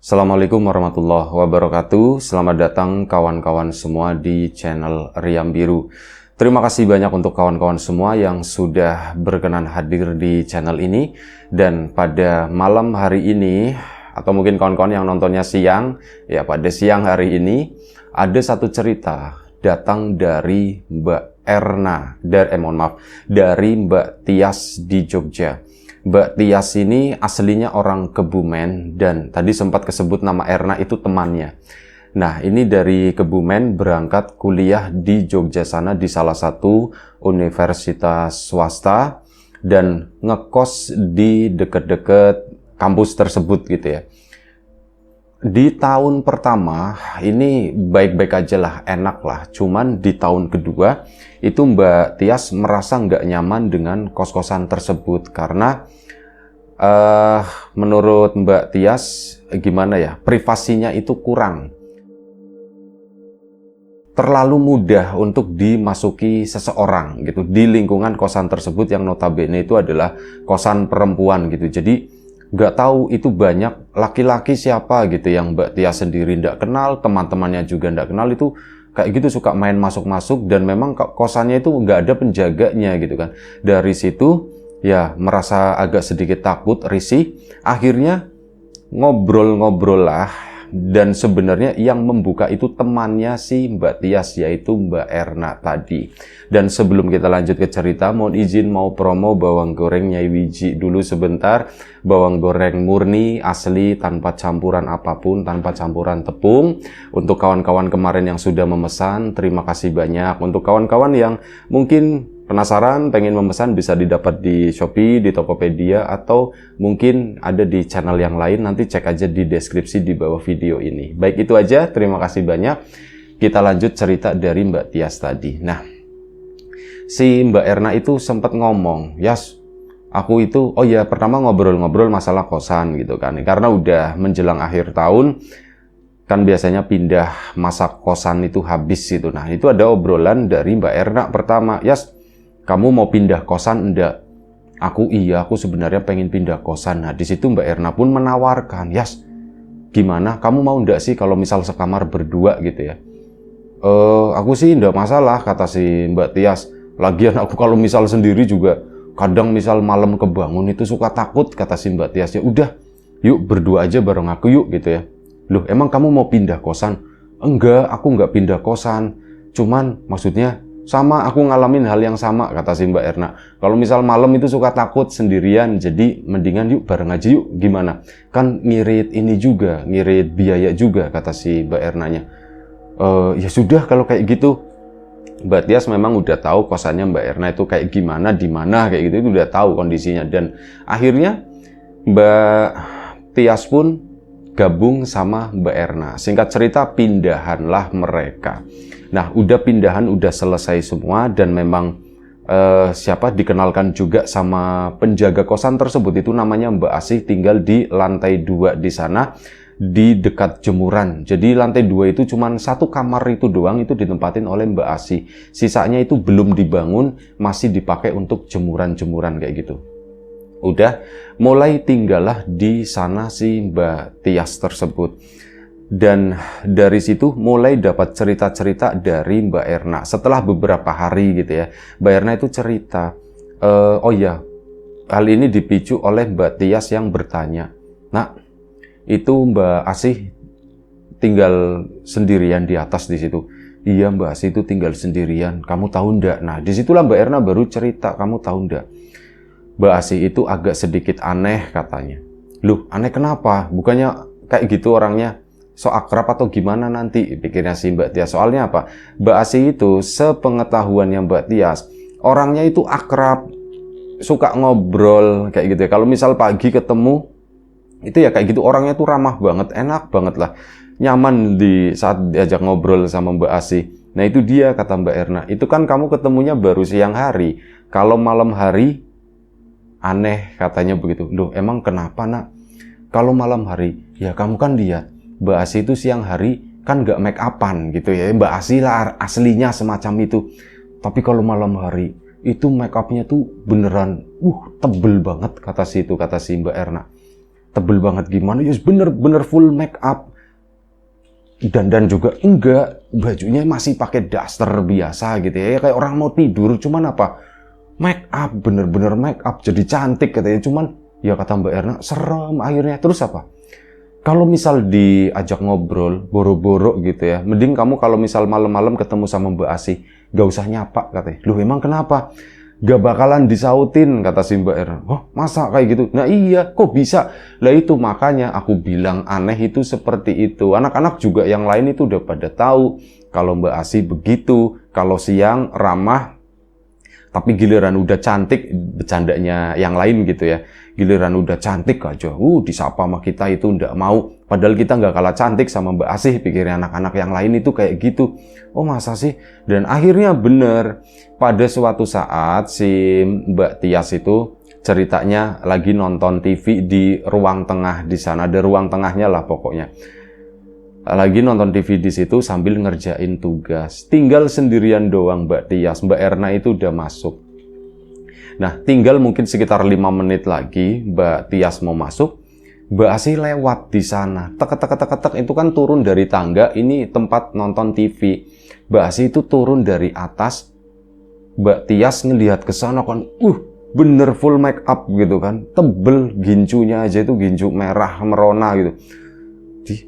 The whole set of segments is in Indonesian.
Assalamualaikum warahmatullahi wabarakatuh. Selamat datang kawan-kawan semua di channel Riam Biru. Terima kasih banyak untuk kawan-kawan semua yang sudah berkenan hadir di channel ini. Dan pada malam hari ini, atau mungkin kawan-kawan yang nontonnya siang, ya pada siang hari ini, ada satu cerita datang dari Mbak Erna, dari Mbak Tias di Jogja. Mbak Tias ini aslinya orang Kebumen dan tadi sempat kesebut nama Erna itu temannya. Nah, ini dari Kebumen berangkat kuliah di Jogja sana di salah satu universitas swasta dan ngekos di deket-deket kampus tersebut gitu ya. Di tahun pertama ini baik-baik aja lah, enak lah. Cuman di tahun kedua itu Mbak Tias merasa nggak nyaman dengan kos-kosan tersebut karena menurut Mbak Tias gimana ya, privasinya itu kurang. Terlalu mudah untuk dimasuki seseorang gitu di lingkungan kosan tersebut yang notabene itu adalah kosan perempuan gitu. Jadi nggak tahu itu banyak laki-laki siapa gitu yang Mbak Tia sendiri nggak kenal, teman-temannya juga nggak kenal, itu kayak gitu suka main masuk-masuk dan memang kosannya itu nggak ada penjaganya gitu kan. Dari situ ya merasa agak sedikit takut, risih, akhirnya ngobrol-ngobrol lah. Dan sebenarnya yang membuka itu temannya si Mbak Tias, yaitu Mbak Erna tadi. Dan sebelum kita lanjut ke cerita, mohon izin mau promo bawang goreng Nyai Wiji dulu sebentar. Bawang goreng murni, asli, tanpa campuran apapun, tanpa campuran tepung. Untuk kawan-kawan kemarin yang sudah memesan, terima kasih banyak. Untuk kawan-kawan yang mungkin penasaran, pengen memesan, bisa didapat di Shopee, di Tokopedia, atau mungkin ada di channel yang lain. Nanti cek aja di deskripsi di bawah video ini. Baik, itu aja. Terima kasih banyak. Kita lanjut cerita dari Mbak Tias tadi. Nah, si Mbak Erna itu sempat ngomong, Yas, aku itu, oh ya, pertama ngobrol-ngobrol masalah kosan gitu kan. Karena udah menjelang akhir tahun, kan biasanya pindah masa kosan itu habis gitu. Nah, itu ada obrolan dari Mbak Erna pertama, Yas, kamu mau pindah kosan enggak? Aku sebenarnya pengen pindah kosan. Nah, di situ Mbak Erna pun menawarkan, Yas, gimana? Kamu mau enggak sih kalau misal sekamar berdua gitu ya? Aku sih enggak masalah, kata si Mbak Tias. Lagian aku kalau misal sendiri juga, kadang misal malam kebangun itu suka takut, kata si Mbak Tias. Ya udah, yuk berdua aja bareng aku yuk gitu ya. Loh, emang kamu mau pindah kosan? Enggak, aku enggak pindah kosan. Cuman maksudnya, sama, aku ngalamin hal yang sama, kata si Mbak Erna. Kalau misal malam itu suka takut sendirian, jadi mendingan yuk bareng aja yuk, gimana? Kan ngirit ini juga, ngirit biaya juga, kata si Mbak Ernanya. Ya sudah kalau kayak gitu. Mbak Tias memang udah tahu kosannya Mbak Erna itu kayak gimana, di mana kayak gitu, itu udah tahu kondisinya. Dan akhirnya Mbak Tias pun gabung sama Mbak Erna. Singkat cerita, pindahanlah mereka. Nah, udah pindahan, udah selesai semua, dan memang dikenalkan juga sama penjaga kosan tersebut, itu namanya Mbak Asih, tinggal di lantai 2 di sana, di dekat jemuran. Jadi lantai 2 itu cuma satu kamar itu doang, itu ditempatin oleh Mbak Asih. Sisanya itu belum dibangun, masih dipakai untuk jemuran-jemuran kayak gitu. Udah mulai tinggallah di sana si Mbak Tias tersebut. Dan dari situ mulai dapat cerita-cerita dari Mbak Erna. Setelah beberapa hari gitu ya, Mbak Erna itu cerita, oh ya, hal ini dipicu oleh Mbak Tias yang bertanya, nah, itu Mbak Asih tinggal sendirian di atas di situ. Iya, Mbak Asih itu tinggal sendirian. Kamu tahu ndak? Nah, disitulah Mbak Erna baru cerita, kamu tahu ndak? Mbak Asih itu agak sedikit aneh katanya. Loh, aneh kenapa? Bukannya kayak gitu orangnya? So akrab atau gimana nanti, pikirnya si Mbak Tias. Soalnya apa? Mbak Asih itu sepengetahuannya Mbak Tias, orangnya itu akrab, suka ngobrol kayak gitu ya. Kalau misal pagi ketemu, itu ya kayak gitu, orangnya tuh ramah banget, enak banget lah, nyaman di saat diajak ngobrol sama Mbak Asih. Nah itu dia, kata Mbak Erna, itu kan kamu ketemunya baru siang hari, kalau malam hari aneh, katanya begitu. Loh, emang kenapa nak? Kalau malam hari, ya kamu kan lihat, Mbak Asih itu siang hari kan nggak make upan gitu ya. Mbak Asih lah aslinya semacam itu. Tapi kalau malam hari itu make upnya tuh beneran tebel banget, kata si Mbak Erna. tebel banget gimana, ya bener-bener full make up. Dan juga enggak, bajunya masih pakai daster biasa gitu ya, kayak orang mau tidur, cuman apa? Make up, bener-bener make up, jadi cantik katanya. Cuman ya kata Mbak Erna, serem akhirnya. Terus apa? Kalau misal diajak ngobrol, boro-boro gitu ya, mending kamu kalau misal malam-malam ketemu sama Mbak Asih, gak usah nyapa katanya. Loh emang kenapa? Gak bakalan disautin, kata si Mbak Erna. Oh masa kayak gitu? Nah iya, kok bisa? Lah itu makanya aku bilang aneh itu seperti itu. Anak-anak juga yang lain itu udah pada tahu kalau Mbak Asih begitu. Kalau siang ramah, tapi giliran udah cantik, bercandanya yang lain gitu ya. Giliran udah cantik aja, disapa sama kita itu ndak mau. Padahal kita nggak kalah cantik sama Mbak Asih, pikirnya anak-anak yang lain itu kayak gitu. Oh masa sih? Dan akhirnya bener. Pada suatu saat si Mbak Tias itu ceritanya lagi nonton TV di ruang tengah di sana. Ada ruang tengahnya lah pokoknya. Lagi nonton TV di situ sambil ngerjain tugas. Tinggal sendirian doang Mbak Tias. Mbak Erna itu udah masuk. Nah, tinggal mungkin sekitar 5 menit lagi Mbak Tias mau masuk. Mbak Asih lewat di sana. Tek itu kan turun dari tangga. Ini tempat nonton TV. Mbak Asih itu turun dari atas. Mbak Tias ngelihat ke sana kan, bener full make up gitu kan. Tebel gincunya aja itu gincu merah merona gitu.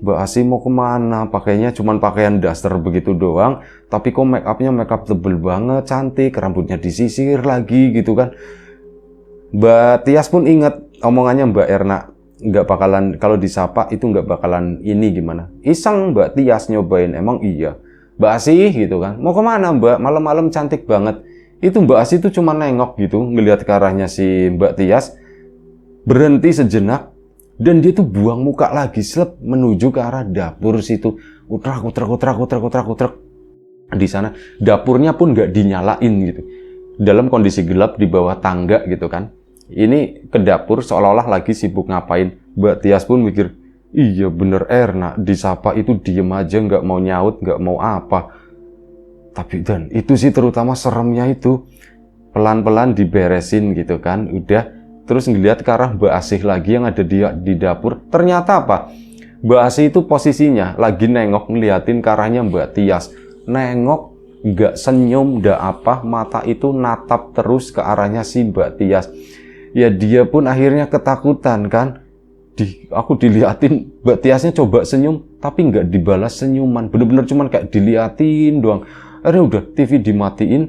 Mbak Asih mau kemana? Pakainya cuman pakaian daster begitu doang, tapi kok make upnya make up tebel banget, cantik, rambutnya disisir lagi gitu kan. Mbak Tias pun ingat omongannya Mbak Erna, nggak bakalan kalau disapa itu nggak bakalan ini gimana. Iseng Mbak Tias nyobain, emang iya. Mbak Asih gitu kan, mau kemana Mbak? Malam-malam cantik banget. Itu Mbak Asih tuh cuma nengok gitu, ngelihat ke arahnya si Mbak Tias, berhenti sejenak. Dan dia tuh buang muka lagi, selep menuju ke arah dapur situ. Utrak. Di sana dapurnya pun nggak dinyalain gitu. Dalam kondisi gelap di bawah tangga gitu kan. Ini ke dapur seolah-olah lagi sibuk ngapain. Mbak Tias pun mikir, iya bener Erna, disapa itu diem aja, nggak mau nyaut, nggak mau apa. Tapi dan itu sih terutama seremnya itu. Pelan-pelan diberesin gitu kan, udah. Terus ngeliat ke arah Mbak Asih lagi yang ada di dapur. Ternyata apa? Mbak Asih itu posisinya lagi nengok ngeliatin ke arahnya Mbak Tias. Nengok, nggak senyum, nggak apa. Mata itu natap terus ke arahnya si Mbak Tias. Ya dia pun akhirnya ketakutan kan. Aku diliatin, Mbak Tiasnya coba senyum. Tapi nggak dibalas senyuman. Bener-bener cuman kayak diliatin doang. Akhirnya udah TV dimatiin.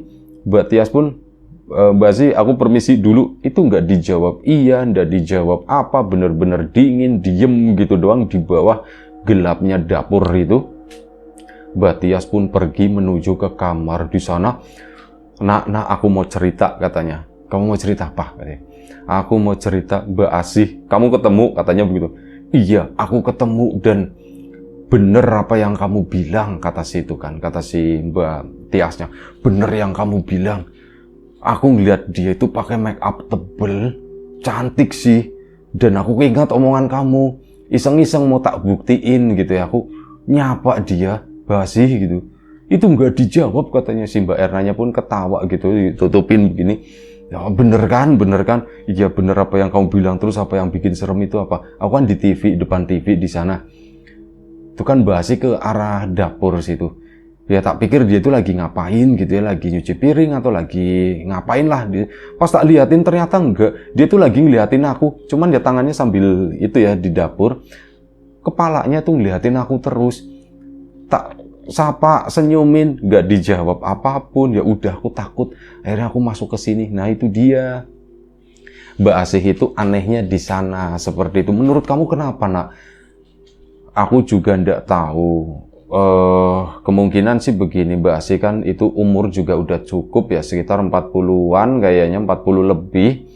Mbak Tias pun, Mbak Asih, aku permisi dulu. Itu nggak dijawab iya, nggak dijawab apa, bener-bener dingin, diem gitu doang di bawah gelapnya dapur itu. Mbak Tias pun pergi menuju ke kamar di sana. Nak, aku mau cerita katanya. Kamu mau cerita apa? Katanya. Aku mau cerita Mbak Asih. Kamu ketemu katanya begitu. Iya, aku ketemu dan bener apa yang kamu bilang kata si itu kan, kata si Mbak Tiasnya. Bener yang kamu bilang. Aku ngeliat dia itu pakai make up tebel, cantik sih. Dan aku ingat omongan kamu, iseng-iseng mau tak buktiin gitu ya. Aku nyapa dia, Basih gitu. Itu nggak dijawab katanya si Mbak Ernanya pun ketawa gitu, ditutupin begini. Ya bener kan? Iya bener apa yang kamu bilang. Terus apa yang bikin serem itu apa? Aku kan di TV, depan TV di sana. Itu kan Basih ke arah dapur situ. Ya tak pikir dia itu lagi ngapain gitu ya, lagi nyuci piring atau lagi ngapain lah. Pas tak liatin ternyata enggak, dia tuh lagi ngeliatin aku, cuman dia tangannya sambil itu ya di dapur, kepalanya tuh ngeliatin aku terus. Tak sapa, senyumin, enggak dijawab apapun. Ya udah aku takut, akhirnya aku masuk ke sini. Nah itu dia. Mbak Asih itu anehnya di sana seperti itu. Menurut kamu kenapa nak? Aku juga enggak tahu. Kemungkinan sih begini Mbak Asih kan itu umur juga udah cukup ya, sekitar 40-an kayaknya, 40 lebih.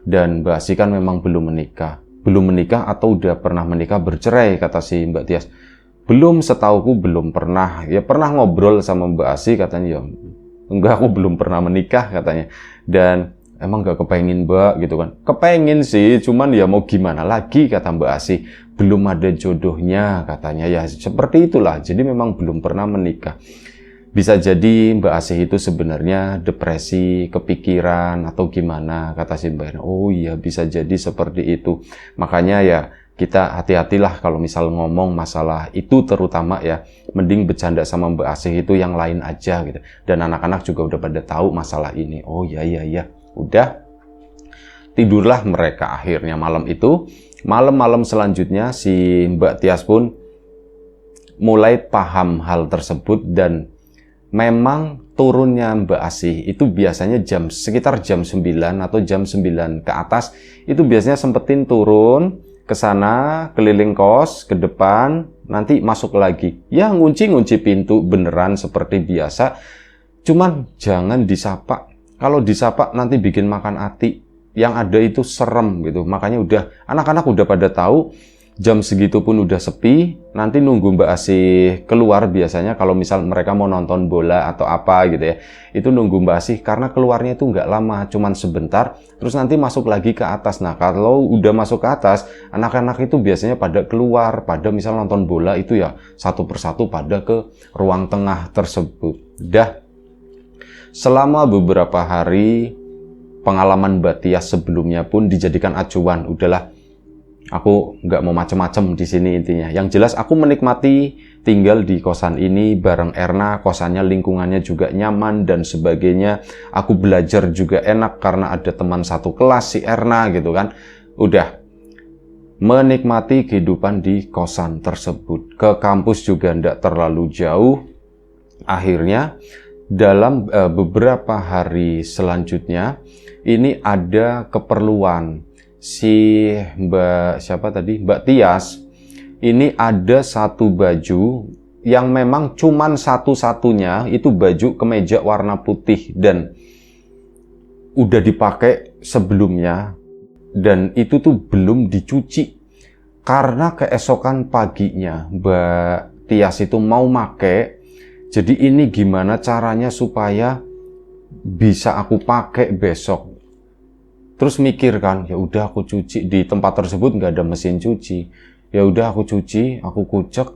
Dan Mbak Asih kan memang belum menikah atau udah pernah menikah bercerai kata si Mbak Tias. Belum, setauku belum pernah. Ya pernah ngobrol sama Mbak Asih katanya, ya enggak, aku belum pernah menikah katanya. Dan emang gak kepengin Mbak gitu kan. Kepengin sih, cuman ya mau gimana lagi kata Mbak Asih. Belum ada jodohnya katanya, ya seperti itulah. Jadi memang belum pernah menikah. Bisa jadi Mbak Asih itu sebenarnya depresi, kepikiran, atau gimana, kata si Mbak Erna. Oh iya, bisa jadi seperti itu. Makanya ya, kita hati-hatilah kalau misal ngomong masalah itu terutama ya, mending bercanda sama Mbak Asih itu yang lain aja gitu. Dan anak-anak juga udah pada tahu masalah ini. Oh iya, iya, iya. Udah, tidurlah mereka akhirnya malam itu. Malam-malam selanjutnya si Mbak Tias pun mulai paham hal tersebut dan memang turunnya Mbak Asih itu biasanya sekitar jam 9 atau jam 9 ke atas, itu biasanya sempetin turun ke sana, keliling kos, ke depan, nanti masuk lagi. Ya ngunci pintu beneran seperti biasa, cuman jangan disapa. Kalau disapa nanti bikin makan hati, yang ada itu serem gitu. Makanya udah, anak-anak udah pada tahu, jam segitu pun udah sepi, nanti nunggu Mbak Asih keluar biasanya kalau misal mereka mau nonton bola atau apa gitu ya. Itu nunggu Mbak Asih karena keluarnya itu nggak lama, cuman sebentar, terus nanti masuk lagi ke atas. Nah kalau udah masuk ke atas, anak-anak itu biasanya pada keluar, pada misal nonton bola itu ya satu persatu pada ke ruang tengah tersebut. Dah, selama beberapa hari, pengalaman Mbak Tias sebelumnya pun dijadikan acuan. Udahlah, aku nggak mau macem-macem di sini intinya. Yang jelas aku menikmati tinggal di kosan ini bareng Erna, kosannya lingkungannya juga nyaman dan sebagainya. Aku belajar juga enak karena ada teman satu kelas si Erna gitu kan. Udah, menikmati kehidupan di kosan tersebut. Ke kampus juga nggak terlalu jauh. Akhirnya dalam beberapa hari selanjutnya ini ada keperluan. Si Mbak Tias ini ada satu baju yang memang cuman satu-satunya, itu baju kemeja warna putih dan udah dipakai sebelumnya dan itu tuh belum dicuci karena keesokan paginya Mbak Tias itu mau make. Jadi ini gimana caranya supaya bisa aku pakai besok. Terus mikir kan, ya udah aku cuci di tempat tersebut nggak ada mesin cuci. Ya udah aku cuci, aku kucek,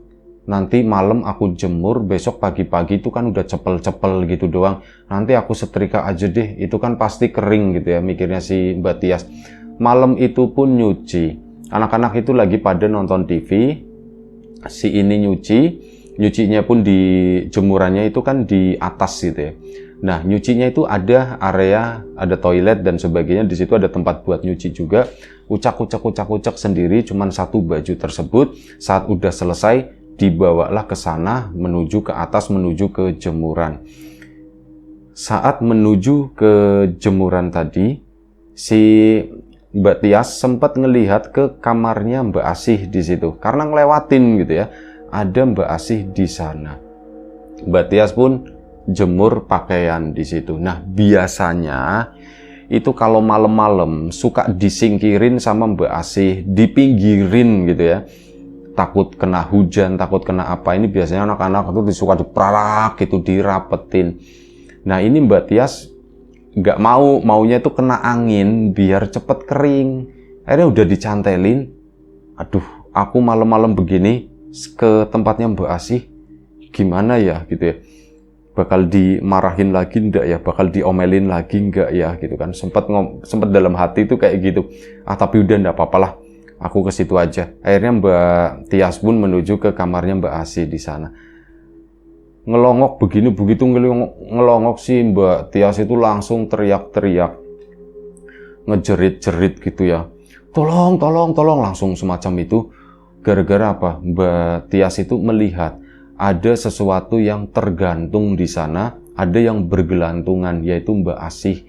nanti malam aku jemur, besok pagi-pagi itu kan udah cepel-cepel gitu doang. Nanti aku setrika aja deh, itu kan pasti kering gitu ya, mikirnya si Mbak Tias. Malam itu pun nyuci. Anak-anak itu lagi pada nonton TV, si ini nyucinya pun di jemurannya itu kan di atas gitu ya. Nah, nyucinya itu ada area, ada toilet dan sebagainya. Di situ ada tempat buat nyuci juga. Ucak sendiri, cuman satu baju tersebut. Saat udah selesai, dibawalah ke sana, menuju ke atas, menuju ke jemuran. Saat menuju ke jemuran tadi, si Mbak Tias sempat ngelihat ke kamarnya Mbak Asih di situ. Karena ngelewatin gitu ya, ada Mbak Asih di sana. Mbak Tias pun jemur pakaian di situ. Nah, biasanya itu kalau malam-malam suka disingkirin sama Mbak Asih, dipinggirin gitu ya. Takut kena hujan, takut kena apa. Ini biasanya anak-anak itu suka diprarak gitu, dirapetin. Nah, ini Mbak Tias nggak maunya itu kena angin biar cepet kering. Akhirnya udah dicantelin. Aduh, aku malam-malam begini ke tempatnya Mbak Asih, gimana ya gitu ya. Bakal dimarahin lagi enggak ya, bakal diomelin lagi enggak ya gitu kan. Sempet dalam hati itu kayak gitu. Tapi udah enggak apa-apalah, aku ke situ aja. Akhirnya Mbak Tias pun menuju ke kamarnya Mbak Asih di sana. Ngelongok begitu ngelongok sih Mbak Tias itu langsung teriak-teriak, ngejerit-jerit gitu ya. Tolong langsung semacam itu. Gara-gara apa? Mbak Tias itu melihat ada sesuatu yang tergantung di sana, ada yang bergelantungan, yaitu Mbak Asih.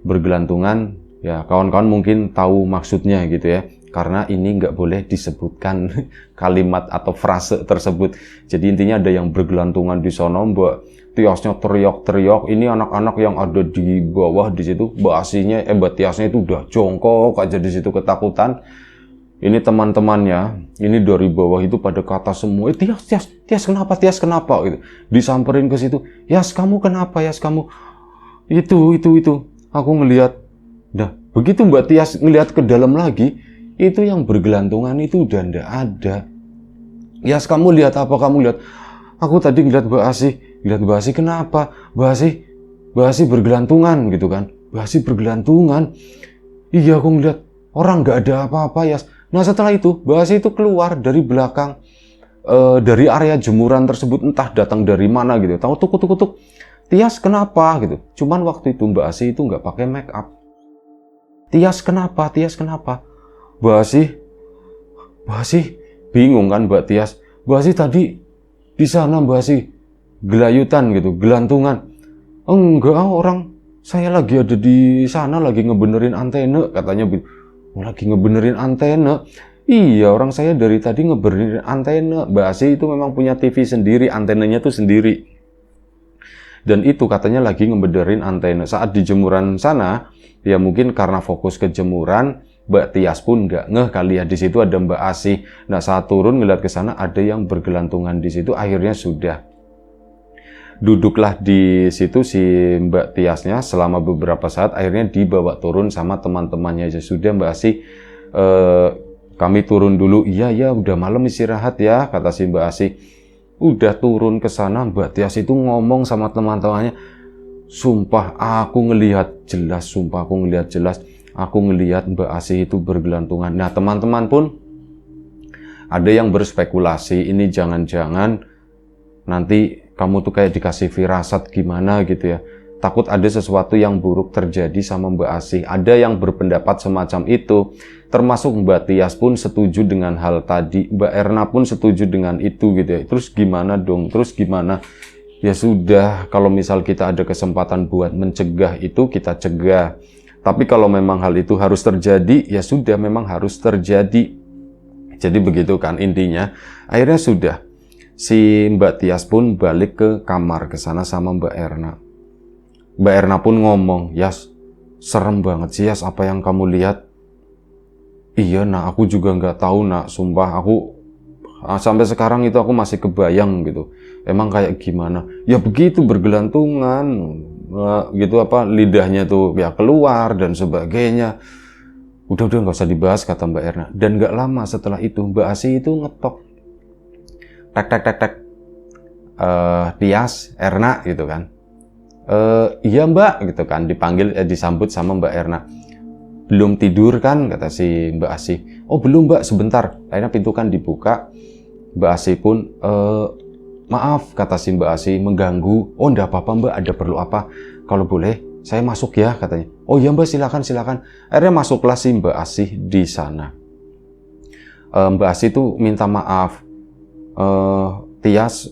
Bergelantungan, ya kawan-kawan mungkin tahu maksudnya gitu ya, karena ini nggak boleh disebutkan kalimat atau frase tersebut. Jadi intinya ada yang bergelantungan di sana. Mbak Tiasnya teriak-teriak, ini anak-anak yang ada di bawah di situ, Mbak Tiasnya itu udah jongkok aja di situ ketakutan. Ini teman-temannya, ini dari bawah itu pada kata semua, Tias kenapa gitu. Disamperin ke situ, Yas kamu kenapa, Yas kamu? Itu. Aku ngelihat. Nah, begitu Mbak Tias ngelihat ke dalam lagi, itu yang bergelantungan itu udah ndak ada. Yas kamu lihat apa? Kamu lihat? Aku tadi ngeliat Mbak Asih lihat Mbak Asih, kenapa? Mbak Asih bergelantungan gitu kan. Mbak Asih bergelantungan. Iya, aku ngeliat orang nggak ada apa-apa ya. Nah setelah itu Mbak Asih itu keluar dari belakang, dari area jemuran tersebut, entah datang dari mana gitu. Tahu tuk. Tias kenapa gitu. Cuman waktu itu Mbak Asih itu nggak pakai make up. Tias kenapa? Mbak Asih bingung kan Mbak Tias. Mbak Asih tadi di sana Mbak Asih gelayutan gitu, gelantungan. Enggak, orang saya lagi ada di sana lagi ngebenerin antena, katanya. Lagi ngebenerin antena. Iya, orang saya dari tadi ngebenerin antena. Mbak Asih itu memang punya TV sendiri, antenanya tuh sendiri. Dan itu katanya lagi ngebenerin antena. Saat di jemuran sana, ya mungkin karena fokus ke jemuran, Mbak Tias pun nggak ngeh kali ya di situ ada Mbak Asih. Nah saat turun ngeliat ke sana ada yang bergelantungan di situ, akhirnya sudah duduklah di situ si Mbak Tiasnya selama beberapa saat, akhirnya dibawa turun sama teman-temannya. Ya sudah Mbak Asih, kami turun dulu. Iya udah malam istirahat ya, kata si Mbak Asih. Udah turun ke sana, Mbak Tias itu ngomong sama teman-temannya, sumpah aku ngelihat jelas, aku ngelihat Mbak Asih itu bergelantungan. Nah teman-teman pun ada yang berspekulasi, ini jangan-jangan nanti kamu tuh kayak dikasih firasat gimana gitu ya. Takut ada sesuatu yang buruk terjadi sama Mbak Asih. Ada yang berpendapat semacam itu. Termasuk Mbak Tias pun setuju dengan hal tadi. Mbak Erna pun setuju dengan itu gitu ya. Terus gimana dong? Terus gimana? Ya sudah, kalau misal kita ada kesempatan buat mencegah itu, kita cegah. Tapi kalau memang hal itu harus terjadi, ya sudah memang harus terjadi. Jadi begitu kan intinya. Akhirnya sudah. Si Mbak Tias pun balik ke kamar ke sana sama Mbak Erna. Mbak Erna pun ngomong, Yas, serem banget sih Yas apa yang kamu lihat. Iya nak, aku juga nggak tahu nak, sumpah aku sampai sekarang itu aku masih kebayang gitu. Emang kayak gimana? Ya begitu bergelantungan, gitu apa lidahnya tuh ya keluar dan sebagainya. Udah nggak usah dibahas kata Mbak Erna. Dan nggak lama setelah itu Mbak Asih itu ngetok, tek. Tias, Erna gitu kan. Iya Mbak gitu kan, dipanggil, disambut sama Mbak Erna. Belum tidur kan, kata si Mbak Asih. Oh belum Mbak, sebentar. Akhirnya pintu kan dibuka. Mbak Asih pun, maaf kata si Mbak Asih, mengganggu. Oh enggak apa-apa Mbak, ada perlu apa? Kalau boleh saya masuk ya, katanya. Oh iya Mbak, silakan. Akhirnya masuklah si Mbak Asih di sana. Mbak Asih tuh minta maaf. Tias,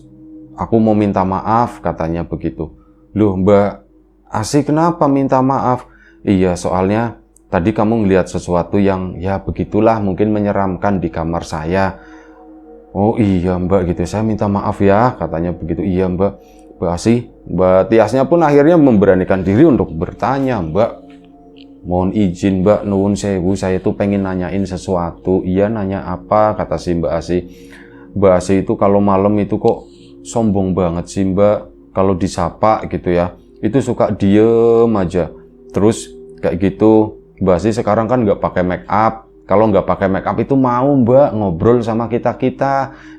aku mau minta maaf, katanya begitu. Loh Mbak Asih kenapa minta maaf? Iya soalnya tadi kamu ngelihat sesuatu yang ya begitulah, mungkin menyeramkan di kamar saya. Oh iya Mbak gitu, saya minta maaf ya, katanya begitu. Iya Mbak. Mbak Asih, Mbak Tiasnya pun akhirnya memberanikan diri untuk bertanya, Mbak mohon izin Mbak, nuwun sewu, saya tuh pengen nanyain sesuatu. Iya nanya apa, kata si Mbak Asih. Mbak Asih itu kalau malam itu kok sombong banget sih Mbak. Kalau disapa gitu ya, itu suka diem aja. Terus kayak gitu, Mbak Asih sekarang kan nggak pakai make up. Kalau nggak pakai make up itu mau Mbak ngobrol sama kita.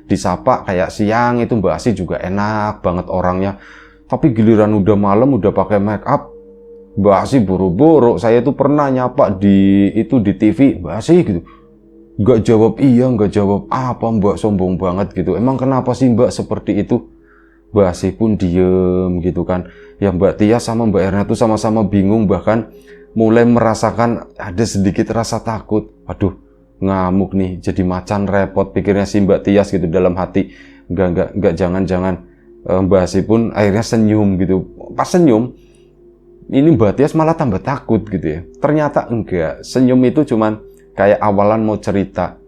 Disapa kayak siang itu Mbak Asih juga enak banget orangnya. Tapi giliran udah malam udah pakai make up, Mbak Asih buru-buru. Saya tuh pernah nyapa di TV Mbak Asih gitu. Nggak jawab iya, nggak jawab apa Mbak, sombong banget gitu. Emang kenapa sih Mbak seperti itu? Mbak Asih pun diem gitu kan. Ya Mbak Tias sama Mbak Erna tuh sama-sama bingung, bahkan mulai merasakan ada sedikit rasa takut. Waduh, ngamuk nih, jadi macan repot pikirnya si Mbak Tias gitu dalam hati. Enggak, jangan. Mbak Asih pun akhirnya senyum gitu. Pas senyum, ini Mbak Tias malah tambah takut gitu ya. Ternyata enggak, senyum itu cuman kayak awalan mau cerita.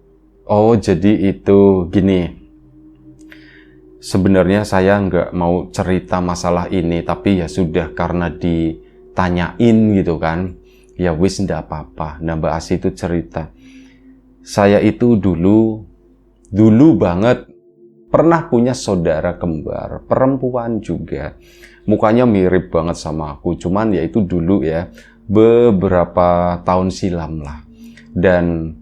Oh jadi itu gini. Sebenarnya saya nggak mau cerita masalah ini, tapi ya sudah karena ditanyain gitu kan, ya wis ndak apa-apa. Nah Mbak Asih itu cerita, saya itu dulu banget pernah punya saudara kembar, perempuan juga, mukanya mirip banget sama aku, cuman ya itu dulu ya, beberapa tahun silam lah. Dan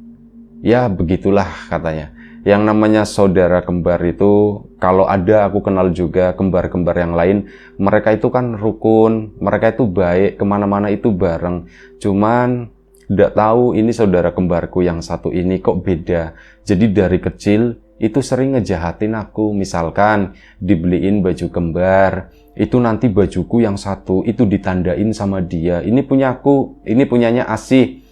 ya begitulah katanya. Yang namanya saudara kembar itu, kalau ada aku kenal juga kembar-kembar yang lain, mereka itu kan rukun, mereka itu baik, kemana-mana itu bareng. Cuman tidak tahu ini saudara kembarku yang satu ini kok beda. Jadi dari kecil itu sering ngejahatin aku. Misalkan dibeliin baju kembar, itu nanti bajuku yang satu itu ditandain sama dia. Ini punyaku, ini punyanya Asih.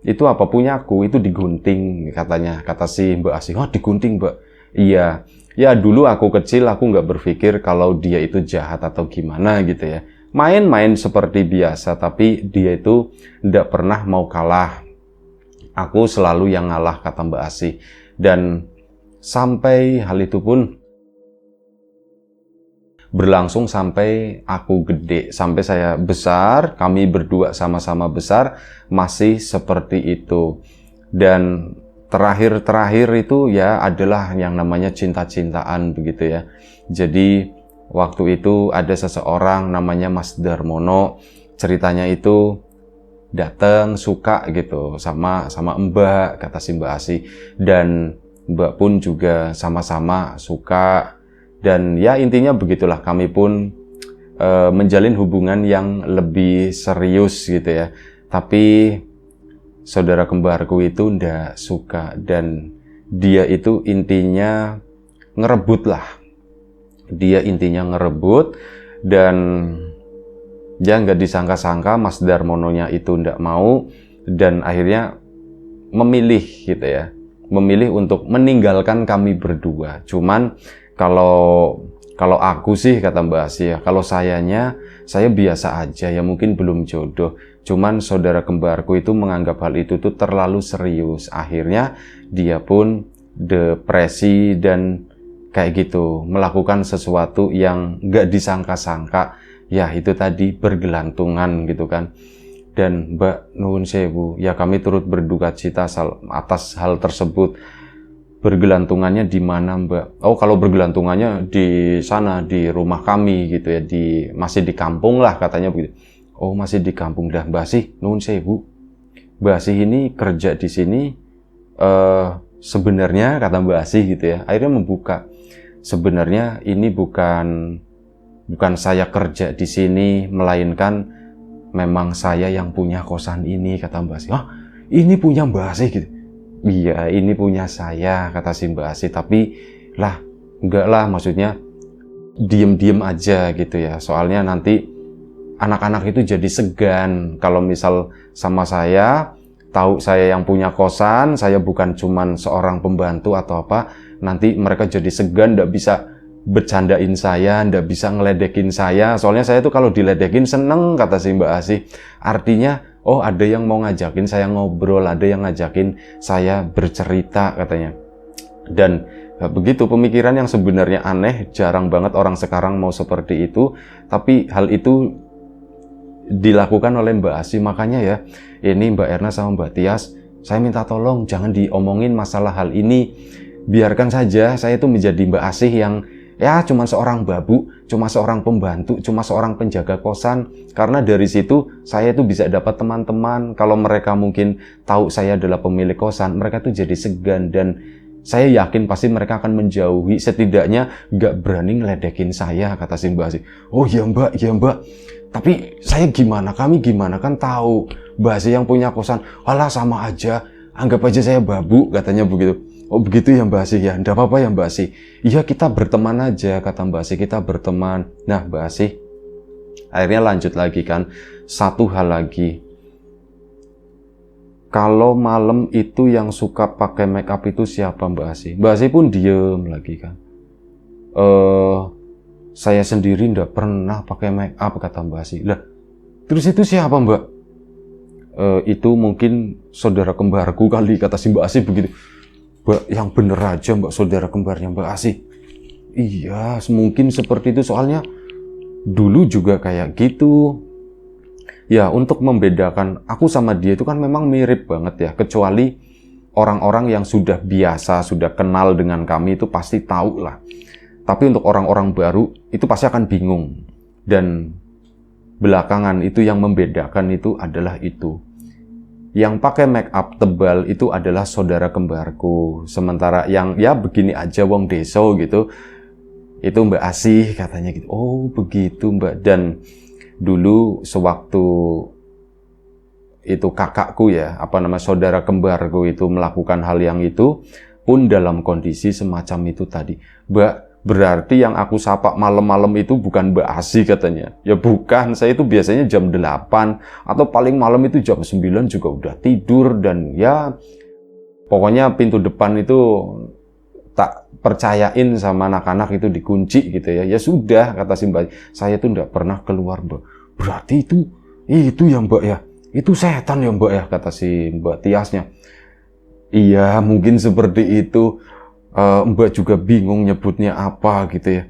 Itu apa punyaku, itu digunting katanya, kata si Mbak Asih. Oh digunting Mbak? Iya. Ya dulu aku kecil, aku nggak berpikir kalau dia itu jahat atau gimana gitu ya. Main-main seperti biasa, tapi dia itu nggak pernah mau kalah. Aku selalu yang ngalah, kata Mbak Asih. Dan sampai hal itu pun berlangsung sampai aku gede, sampai saya besar, kami berdua sama-sama besar, masih seperti itu. Dan terakhir-terakhir itu ya adalah yang namanya cinta-cintaan begitu ya. Jadi waktu itu ada seseorang namanya Mas Darmono, ceritanya itu datang suka gitu sama Mbak, kata si Mbak Asih, dan Mbak pun juga sama-sama suka. Dan ya intinya begitulah, kami pun menjalin hubungan yang lebih serius gitu ya. Tapi saudara kembarku itu ndak suka, dan dia itu intinya ngerebut lah. Dia intinya ngerebut, dan ya nggak disangka-sangka Mas Darmononya itu ndak mau, dan akhirnya memilih gitu ya. Memilih untuk meninggalkan kami berdua. Cuman kalau aku sih, kata Mbak Asih ya, kalau saya biasa aja ya, mungkin belum jodoh. Cuman saudara kembarku itu menganggap hal itu tuh terlalu serius. Akhirnya dia pun depresi dan kayak gitu, melakukan sesuatu yang gak disangka-sangka. Ya itu tadi, bergelantungan gitu kan. Dan Mbak nuwun sewu, ya kami turut berduka cita atas hal tersebut. Bergelantungannya di mana Mbak? Oh kalau bergelantungannya di sana, di rumah kami gitu ya, masih di kampung lah katanya begitu. Oh masih di kampung dah Mbak Asih, nuwun sewu. Mbak Asih ini kerja di sini, sebenarnya kata Mbak Asih gitu ya, akhirnya membuka. Sebenarnya ini bukan saya kerja di sini, melainkan memang saya yang punya kosan ini, kata Mbak Asih. Hah, ini punya Mbak Asih gitu? Iya, ini punya saya, kata si Mbak Asih. Tapi lah, enggak lah, maksudnya diem-diem aja gitu ya. Soalnya nanti anak-anak itu jadi segan kalau misal sama saya, tahu saya yang punya kosan, saya bukan cuman seorang pembantu atau apa, nanti mereka jadi segan, ndak bisa bercandain saya, ndak bisa ngeledekin saya. Soalnya saya tuh kalau diledekin seneng, kata si Mbak Asih. Artinya, oh ada yang mau ngajakin saya ngobrol, ada yang ngajakin saya bercerita katanya. Dan begitu pemikiran yang sebenarnya aneh, jarang banget orang sekarang mau seperti itu. Tapi hal itu dilakukan oleh Mbak Asih. Makanya ya, ini Mbak Erna sama Mbak Tias, saya minta tolong jangan diomongin masalah hal ini. Biarkan saja saya itu menjadi Mbak Asih yang ya cuma seorang babu, cuma seorang pembantu, cuma seorang penjaga kosan. Karena dari situ saya itu bisa dapat teman-teman. Kalau mereka mungkin tahu saya adalah pemilik kosan, mereka tuh jadi segan. Dan saya yakin pasti mereka akan menjauhi, setidaknya nggak berani ngeledekin saya, kata si Mbak Asih. Oh iya Mbak. Tapi saya gimana, kami gimana, kan tahu Mbak Asih yang punya kosan. Alah sama aja, anggap aja saya babu, katanya begitu. Oh begitu ya Mbak Asih ya, enggak apa-apa ya Mbak Asih. Iya kita berteman aja, kata Mbak Asih, kita berteman. Nah Mbak Asih akhirnya lanjut lagi kan, satu hal lagi. Kalau malam itu yang suka pakai make up itu siapa Mbak Asih? Mbak Asih pun diem lagi kan. Saya sendiri enggak pernah pakai make up, kata Mbak Asih. Lah terus itu siapa Mbak? Itu mungkin saudara kembarku kali, kata si Mbak Asih begitu. Mbak, yang bener aja Mbak, saudara kembarnya Mbak Asih. Iya, mungkin seperti itu, soalnya dulu juga kayak gitu. Ya, untuk membedakan aku sama dia itu kan memang mirip banget ya, kecuali orang-orang yang sudah biasa, sudah kenal dengan kami itu pasti tahu lah. Tapi untuk orang-orang baru itu pasti akan bingung. Dan belakangan itu yang membedakan itu adalah itu. yang pakai make up tebal itu adalah saudara kembarku. Sementara yang ya begini aja wong deso gitu, itu Mbak Asih katanya gitu. Oh begitu Mbak. Dan dulu sewaktu itu kakakku ya, saudara kembarku itu melakukan hal yang itu pun dalam kondisi semacam itu tadi. Mbak, berarti yang aku sapa malam-malam itu bukan Mbak Asih katanya. Ya bukan, saya itu biasanya jam 8 atau paling malam itu jam 9 juga udah tidur. Dan ya pokoknya pintu depan itu tak percayain sama anak-anak itu dikunci gitu ya. Ya sudah, kata si Mbak, saya tuh nggak pernah keluar Mbak. Berarti itu ya Mbak ya, itu setan ya Mbak ya, kata si Mbak Tiasnya. Iya mungkin seperti itu. Mbak juga bingung nyebutnya apa gitu ya.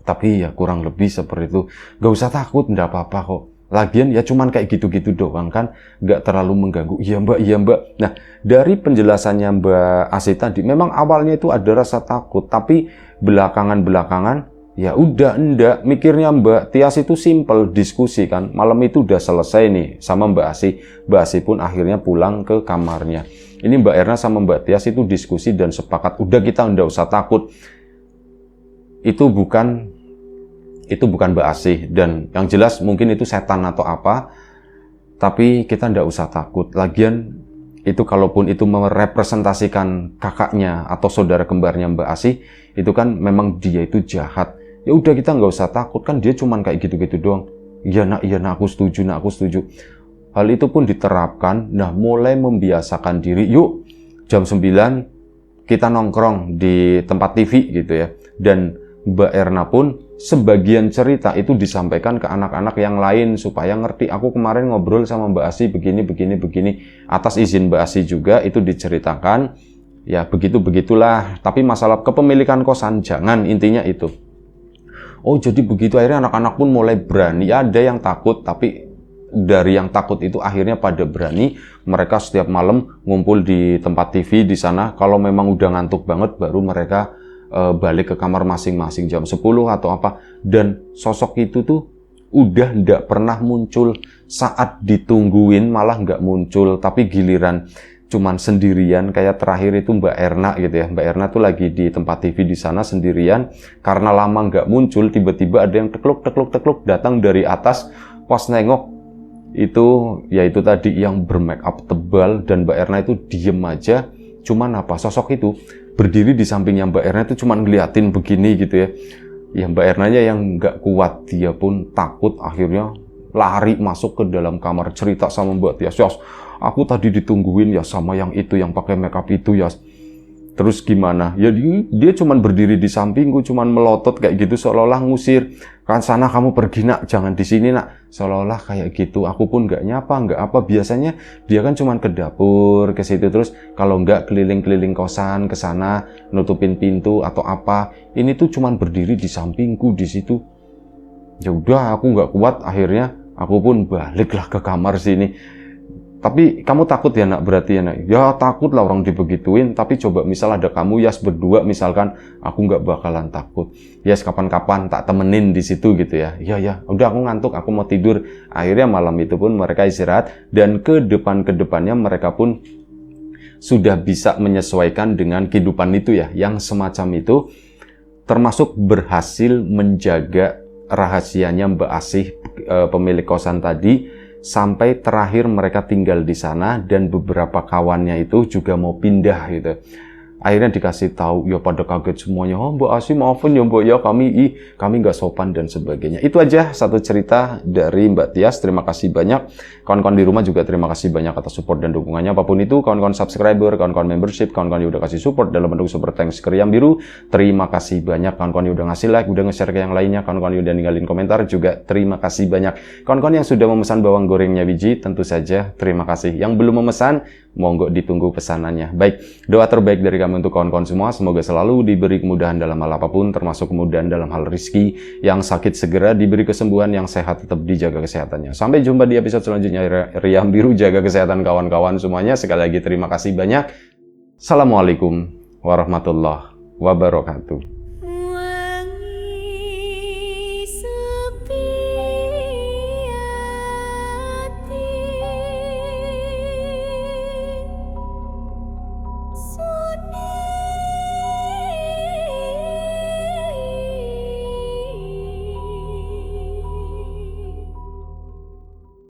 Tapi ya kurang lebih seperti itu. Gak usah takut, nggak apa-apa kok. Lagian ya cuman kayak gitu-gitu doang kan, nggak terlalu mengganggu. Iya Mbak, iya Mbak. Nah, dari penjelasannya Mbak Asih tadi, memang awalnya itu ada rasa takut, tapi belakangan ya udah enggak. Mikirnya Mbak Tias itu simple, diskusi kan. Malam itu udah selesai nih sama Mbak Asih. Mbak Asih pun akhirnya pulang ke kamarnya. Ini Mbak Erna sama Mbak Tias itu diskusi dan sepakat, udah kita nggak usah takut. Itu bukan Mbak Asih, dan yang jelas mungkin itu setan atau apa, tapi kita nggak usah takut. Lagian itu kalaupun itu merepresentasikan kakaknya atau saudara kembarnya Mbak Asih, itu kan memang dia itu jahat. Ya udah kita nggak usah takut, kan dia cuman kayak gitu-gitu doang. Iya nak, aku setuju nak, aku setuju. Hal itu pun diterapkan. Nah, mulai membiasakan diri, yuk jam 9 kita nongkrong di tempat TV gitu ya. Dan Mbak Erna pun sebagian cerita itu disampaikan ke anak-anak yang lain supaya ngerti. Aku kemarin ngobrol sama Mbak Asih begini. Atas izin Mbak Asih juga itu diceritakan. Ya begitulah. Tapi masalah kepemilikan kosan jangan, intinya itu. Oh jadi begitu, akhirnya anak-anak pun mulai berani. Ya, ada yang takut, tapi dari yang takut itu akhirnya pada berani. Mereka setiap malam ngumpul di tempat TV di sana. Kalau memang udah ngantuk banget baru mereka balik ke kamar masing-masing jam 10 atau apa. Dan sosok itu tuh udah nggak pernah muncul. Saat ditungguin malah nggak muncul, tapi giliran cuman sendirian. Kayak terakhir itu Mbak Erna gitu ya. Mbak Erna tuh lagi di tempat TV di sana sendirian. Karena lama nggak muncul, tiba-tiba ada yang tekluk datang dari atas. Pas nengok, itu tadi yang bermake up tebal, dan Mbak Erna itu diem aja. Cuman apa, sosok itu berdiri di sampingnya Mbak Erna itu cuman ngeliatin begini gitu ya. Ya Mbak Ernanya yang nggak kuat, dia pun takut, akhirnya lari masuk ke dalam kamar, cerita sama Mbak Tias, "Yas, aku tadi ditungguin ya sama yang itu yang pakai make up itu ya." Terus gimana? Ya dia cuman berdiri di sampingku, cuman melotot kayak gitu seolah-olah ngusir. Kan sana kamu pergi nak, jangan di sini nak. Seolah-olah kayak gitu. Aku pun nggak nyapa, nggak apa. Biasanya dia kan cuman ke dapur, ke situ terus. Kalau nggak keliling-keliling kosan ke sana, nutupin pintu atau apa. Ini tuh cuman berdiri di sampingku di situ. Ya udah, aku nggak kuat. Akhirnya aku pun baliklah ke kamar sini. Tapi kamu takut ya nak, berarti ya nak? Ya takut lah orang dibegituin, tapi coba misal ada kamu Yas berdua misalkan, aku nggak bakalan takut. Yas kapan-kapan tak temenin di situ gitu ya. Ya, udah aku ngantuk, aku mau tidur. Akhirnya malam itu pun mereka istirahat, dan kedepannya mereka pun sudah bisa menyesuaikan dengan kehidupan itu ya, yang semacam itu, termasuk berhasil menjaga rahasianya Mbak Asih, pemilik kosan tadi, sampai terakhir mereka tinggal di sana, dan beberapa kawannya itu juga mau pindah gitu. Akhirnya dikasih tahu, ya pada kaget semuanya. "Oh Mbak Asih maafin ya Mbak ya, kami nggak sopan," dan sebagainya. Itu aja satu cerita dari Mbak Tias. Terima kasih banyak. Kawan-kawan di rumah juga terima kasih banyak atas support dan dukungannya. Apapun itu, kawan-kawan subscriber, kawan-kawan membership, kawan-kawan yang udah kasih support dalam bentuk super thanks ke Riam Biru, terima kasih banyak. Kawan-kawan yang udah ngasih like, udah nge-share ke yang lainnya, kawan-kawan yang udah ninggalin komentar juga terima kasih banyak. Kawan-kawan yang sudah memesan bawang gorengnya Wiji, tentu saja terima kasih. Yang belum memesan, monggo ditunggu pesanannya. Baik, doa terbaik dari kami untuk kawan-kawan semua, semoga selalu diberi kemudahan dalam hal apapun, termasuk kemudahan dalam hal rezeki. Yang sakit segera diberi kesembuhan, yang sehat tetap dijaga kesehatannya. Sampai jumpa di episode selanjutnya. Riam Biru, jaga kesehatan kawan-kawan semuanya. Sekali lagi terima kasih banyak. Assalamualaikum warahmatullahi wabarakatuh.